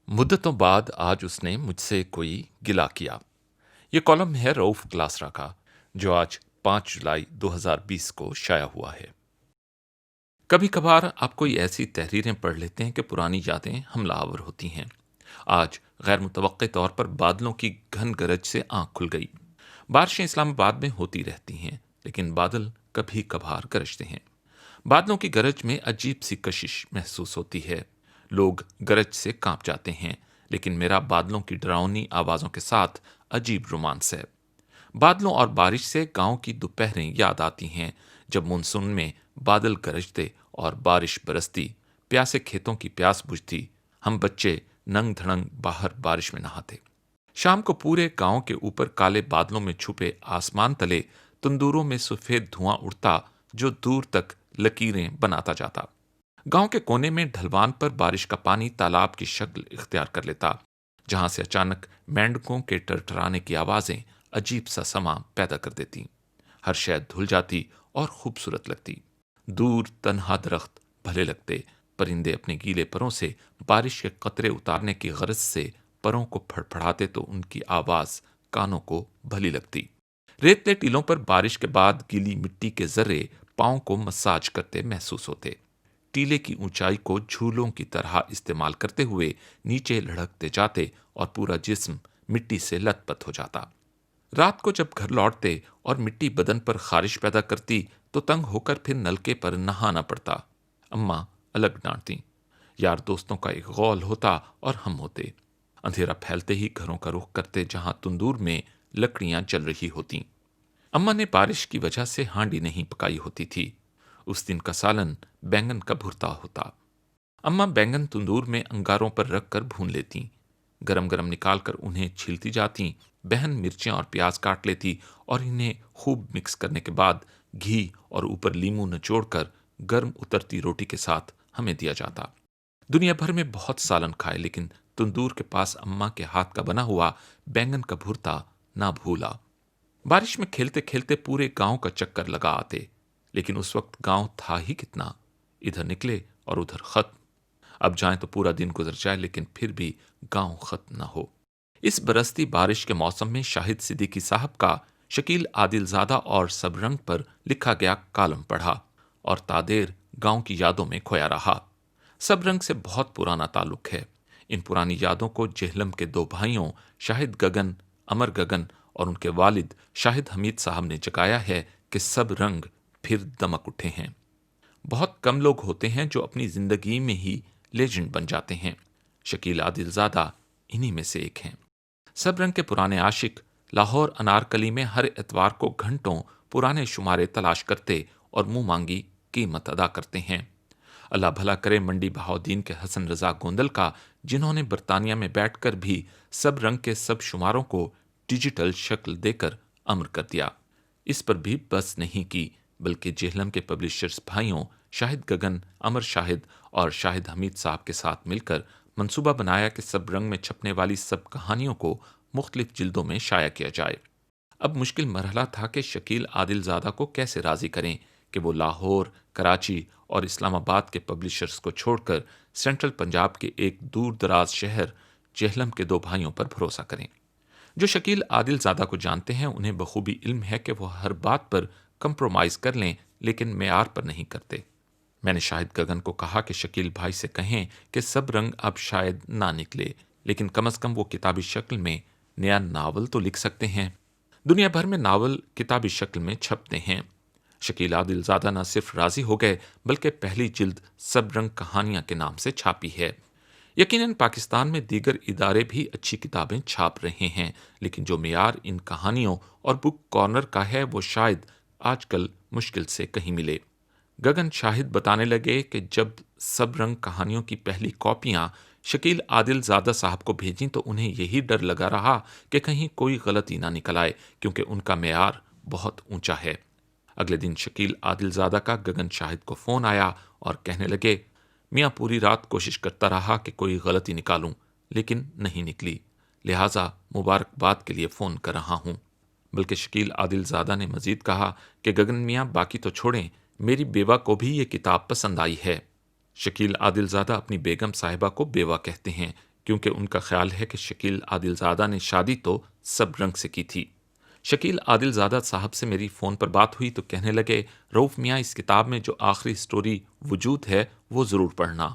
मुद्दतों बाद आज उसने मुझसे कोई गिला किया। ये कॉलम है रऊफ क्लासरा का, जो आज 5 जुलाई 2020 को शाया हुआ है। कभी कभार आप कोई ऐसी तहरीरें पढ़ लेते हैं कि पुरानी यादें हमलावर होती हैं। आज गैर मुतवक्के तौर पर बादलों की घन गरज से आंख खुल गई। बारिशें इस्लामाबाद में होती रहती हैं, लेकिन बादल कभी कभार गरजते हैं। बादलों की गरज में अजीब सी कशिश महसूस होती है। लोग गरज से कांप जाते हैं, लेकिन मेरा बादलों की डरावनी आवाजों के साथ अजीब रोमांस है। बादलों और बारिश से गांव की दोपहरें याद आती हैं, जब मानसून में बादल गरजते और बारिश बरसती, प्यासे खेतों की प्यास बुझती, हम बच्चे नंग धड़ंग बाहर बारिश में नहाते। शाम को पूरे गांव के ऊपर काले बादलों में छुपे आसमान तले तंदूरों में सफेद धुआं उड़ता, जो दूर तक लकीरें बनाता जाता। गांव के कोने में ढलवान पर बारिश का पानी तालाब की शक्ल इख्तियार कर लेता, जहां से अचानक मेंढकों के टरटराने की आवाजें अजीब सा समा पैदा कर देती। हर शय धुल जाती और खूबसूरत लगती। दूर तन्हा दरख्त भले लगते। परिंदे अपने गीले परों से बारिश के कतरे उतारने की गरज से परों को फड़फड़ाते तो उनकी आवाज कानों को भली लगती। रेतले टीलों पर बारिश के बाद गीली मिट्टी के जर्रे पांव को मसाज करते महसूस होते। टीले की ऊंचाई को झूलों की तरह इस्तेमाल करते हुए नीचे लढ़कते जाते और पूरा जिस्म मिट्टी से लथपथ हो जाता। रात को जब घर लौटते और मिट्टी बदन पर खारिश पैदा करती, तो तंग होकर फिर नलके पर नहाना पड़ता। अम्मा अलग डांटती। यार दोस्तों का एक गौल होता और हम होते। अंधेरा फैलते ही घरों का रुख करते, जहां तंदूर में लकड़ियां जल रही होती। अम्मा ने बारिश की वजह से हांडी नहीं पकाई होती थी। उस दिन का सालन बैंगन का भुर्ता होता। अम्मा बैंगन तंदूर में अंगारों पर रखकर भून लेती। गरम गरम निकालकर उन्हें छीलती जाती। बहन मिर्चें और प्याज काट लेती और इन्हें खूब मिक्स करने के बाद घी और ऊपर लीमू निचोड़कर गर्म उतरती रोटी के साथ हमें दिया जाता। दुनिया भर में बहुत सालन खाए, लेकिन तंदूर के पास अम्मा के हाथ का बना हुआ बैंगन का भुर्ता ना भूला। बारिश में खेलते खेलते पूरे गांव का चक्कर लगा आते, लेकिन उस वक्त गांव था ही कितना। इधर निकले और उधर खत्म। अब जाएं तो पूरा दिन गुजर जाए, लेकिन फिर भी गांव खत्म न हो। इस बरसती बारिश के मौसम में शाहिद सिद्दीकी साहब का शकील आदिलजादा और सबरंग पर लिखा गया कॉलम पढ़ा और तादेर गांव की यादों में खोया रहा। सबरंग से बहुत पुराना ताल्लुक है। इन पुरानी यादों को जेहलम के दो भाइयों शाहिद गगन, अमर गगन और उनके वालिद शाहिद हमीद साहब ने जगाया है कि सब रंग फिर दमक उठे हैं। बहुत कम लोग होते हैं जो अपनी जिंदगी में ही लेजेंड बन जाते हैं। शकील आदिलजादा इन्हीं में से एक हैं। सब रंग के पुराने आशिक लाहौर अनारकली में हर एतवार को घंटों पुराने शुमारे तलाश करते और मुंह मांगी कीमत अदा करते हैं। अल्लाह भला करे मंडी बहाउद्दीन के हसन रजा गोंदल का, जिन्होंने बरतानिया में बैठकर भी सब रंग के सब शुमारों को डिजिटल शक्ल देकर अमर कर दिया। इस पर भी बस नहीं की, बल्कि जेहलम के पब्लिशर्स भाइयों शाहिद गगन, अमर शाहिद और शाहिद हमीद साहब के साथ मिलकर मंसूबा बनाया कि सब रंग में छपने वाली सब कहानियों को मुख्तलिफ जिल्दों में शाया किया जाए। अब मुश्किल मरहला था कि शकील आदिलजादा को कैसे राजी करें कि वो लाहौर, कराची और इस्लामाबाद के पब्लिशर्स को छोड़कर सेंट्रल पंजाब के एक दूर दराज शहर जेहलम के दो भाइयों पर भरोसा करें। जो शकील आदिलजादा को जानते हैं, उन्हें बखूबी इल्म है कि वो हर बात पर कंप्रोमाइज कर लें, लेकिन मेयार पर नहीं करते। मैंने शाहिद गगन को कहा कि शकील भाई से कहें कि सब रंग अब शायद ना निकले, लेकिन कम अज कम वो किताबी शक्ल में नया नावल तो लिख सकते हैं। दुनिया भर में नावल किताबी शक्ल में छपते हैं। शकील आदिलजादा न सिर्फ राजी हो गए, बल्कि पहली जिल्द सब रंग कहानियां के नाम से छापी है। यकीनन पाकिस्तान में दीगर इदारे भी अच्छी किताबें छाप रहे हैं, लेकिन जो मेयार इन कहानियों और बुक कॉर्नर का है, वो शायद आजकल मुश्किल से कहीं मिले। गगन शाहिद बताने लगे कि जब सब रंग कहानियों की पहली कॉपियां शकील आदिलजादा साहब को भेजीं, तो उन्हें यही डर लगा रहा कि कहीं कोई गलती ना निकल आए, क्योंकि उनका मेयार बहुत ऊंचा है। अगले दिन शकील आदिलजादा का गगन शाहिद को फोन आया और कहने लगे, मियाँ पूरी रात कोशिश करता रहा कि कोई गलती निकालूं, लेकिन नहीं निकली, लिहाजा मुबारकबाद के लिए फ़ोन कर रहा हूं। बल्कि शकील आदिलजादा ने मजीद कहा कि गगन मियाँ बाकी तो छोड़ें, मेरी बेवा को भी ये किताब पसंद आई है। शकील आदिलजादा अपनी बेगम साहिबा को बेवा कहते हैं, کیونکہ ان کا خیال ہے کہ شکیل عادل زادہ نے شادی تو سب رنگ سے کی تھی۔ شکیل عادل زادہ صاحب سے میری فون پر بات ہوئی تو کہنے لگے، رؤف میاں اس کتاب میں جو آخری سٹوری وجود ہے وہ ضرور پڑھنا۔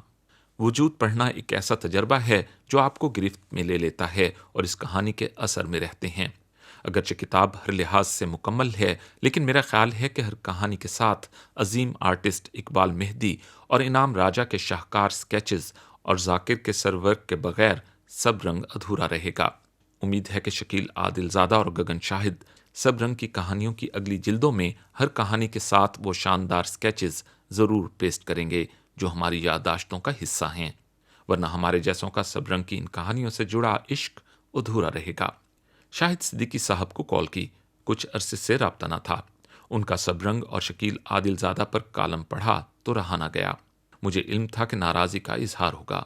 وجود پڑھنا ایک ایسا تجربہ ہے جو آپ کو گرفت میں لے لیتا ہے اور اس کہانی کے اثر میں رہتے ہیں۔ اگرچہ کتاب ہر لحاظ سے مکمل ہے، لیکن میرا خیال ہے کہ ہر کہانی کے ساتھ عظیم آرٹسٹ اقبال مہدی اور انعام راجہ کے شاہکار سکیچز اور ذاکر کے سر ورک کے بغیر سب رنگ ادھورا رہے گا۔ امید ہے کہ شکیل عادل زادہ اور گگن شاہد سب رنگ کی کہانیوں کی اگلی جلدوں میں ہر کہانی کے ساتھ وہ شاندار سکیچز ضرور پیسٹ کریں گے جو ہماری یادداشتوں کا حصہ ہیں، ورنہ ہمارے جیسوں کا سب رنگ کی ان کہانیوں سے جڑا عشق ادھورا رہے گا۔ شاہد صدیقی صاحب کو کال کی، کچھ عرصے سے رابطہ نہ تھا۔ ان کا سب رنگ اور شکیل عادل زادہ پر کالم پڑھا تو رہا نہ گیا۔ مجھے علم تھا کہ ناراضی کا اظہار ہوگا،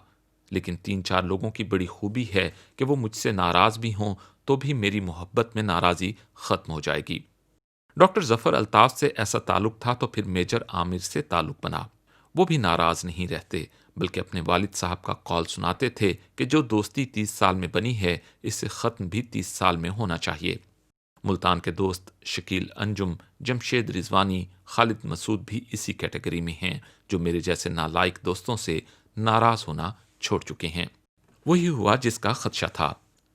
لیکن 3-4 لوگوں کی بڑی خوبی ہے کہ وہ مجھ سے ناراض بھی ہوں تو بھی میری محبت میں ناراضی ختم ہو جائے گی۔ ڈاکٹر ظفر الطاف سے ایسا تعلق تھا تو پھر میجر عامر سے تعلق بنا۔ وہ بھی ناراض نہیں رہتے، بلکہ اپنے والد صاحب کا قول سناتے تھے کہ جو دوستی 30 سال میں بنی ہے اس سے ختم بھی 30 سال میں ہونا چاہیے۔ ملتان کے دوست شکیل انجم، جمشید رضوانی، خالد مسعود بھی اسی کیٹیگری میں ہیں جو میرے جیسے نالائق دوستوں سے ناراض ہونا چھوڑ چکے ہیں۔ وہی ہوا جس کا خدشہ تھا۔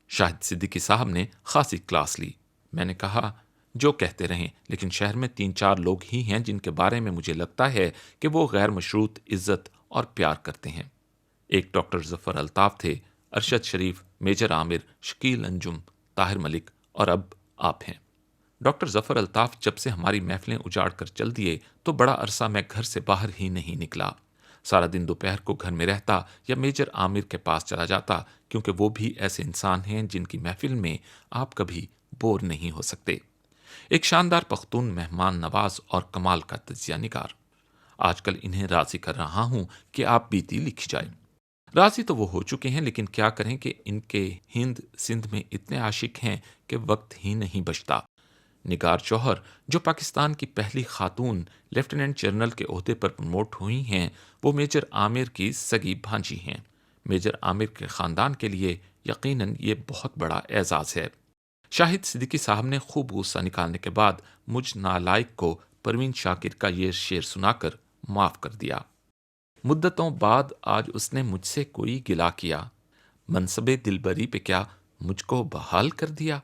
شاہد صدیقی صاحب نے خاصی کلاس لی۔ میں نے کہا، جو کہتے رہیں، لیکن شہر میں 3-4 لوگ ہی ہیں جن کے بارے میں مجھے لگتا ہے کہ وہ غیر مشروط عزت اور پیار کرتے ہیں۔ ایک ڈاکٹر ظفر الطاف تھے، ارشد شریف، میجر عامر، شکیل انجم، طاہر ملک اور اب آپ ہیں۔ ڈاکٹر ظفر الطاف جب سے ہماری محفلیں اجاڑ کر چل دیے تو بڑا عرصہ میں گھر سے باہر ہی نہیں نکلا۔ سارا دن دوپہر کو گھر میں رہتا یا میجر عامر کے پاس چلا جاتا، کیونکہ وہ بھی ایسے انسان ہیں جن کی محفل میں آپ کبھی بور نہیں ہو سکتے۔ ایک شاندار پختون مہمان نواز اور کمال کا تجزیہ نگار۔ آج کل انہیں راضی کر رہا ہوں کہ آپ بیتی لکھی جائے۔ راضی تو وہ ہو چکے ہیں، لیکن کیا کریں کہ ان کے ہند سندھ میں اتنے عاشق ہیں کہ وقت ہی نہیں بچتا۔ نگار جوہر، جو پاکستان کی پہلی خاتون لیفٹیننٹ جنرل کے عہدے پر پروموٹ ہوئی ہیں، وہ میجر عامر کی سگی بھانجی ہیں۔ میجر عامر کے خاندان کے لیے یقیناً یہ بہت بڑا اعزاز ہے۔ شاہد صدیقی صاحب نے خوب غصہ نکالنے کے بعد مجھ نالائق کو پروین شاکر کا یہ شعر سنا کر معاف کر دیا۔ مدتوں بعد آج اس نے مجھ سے کوئی گلہ کیا، منصب دلبری پہ کیا مجھ کو بحال کر دیا۔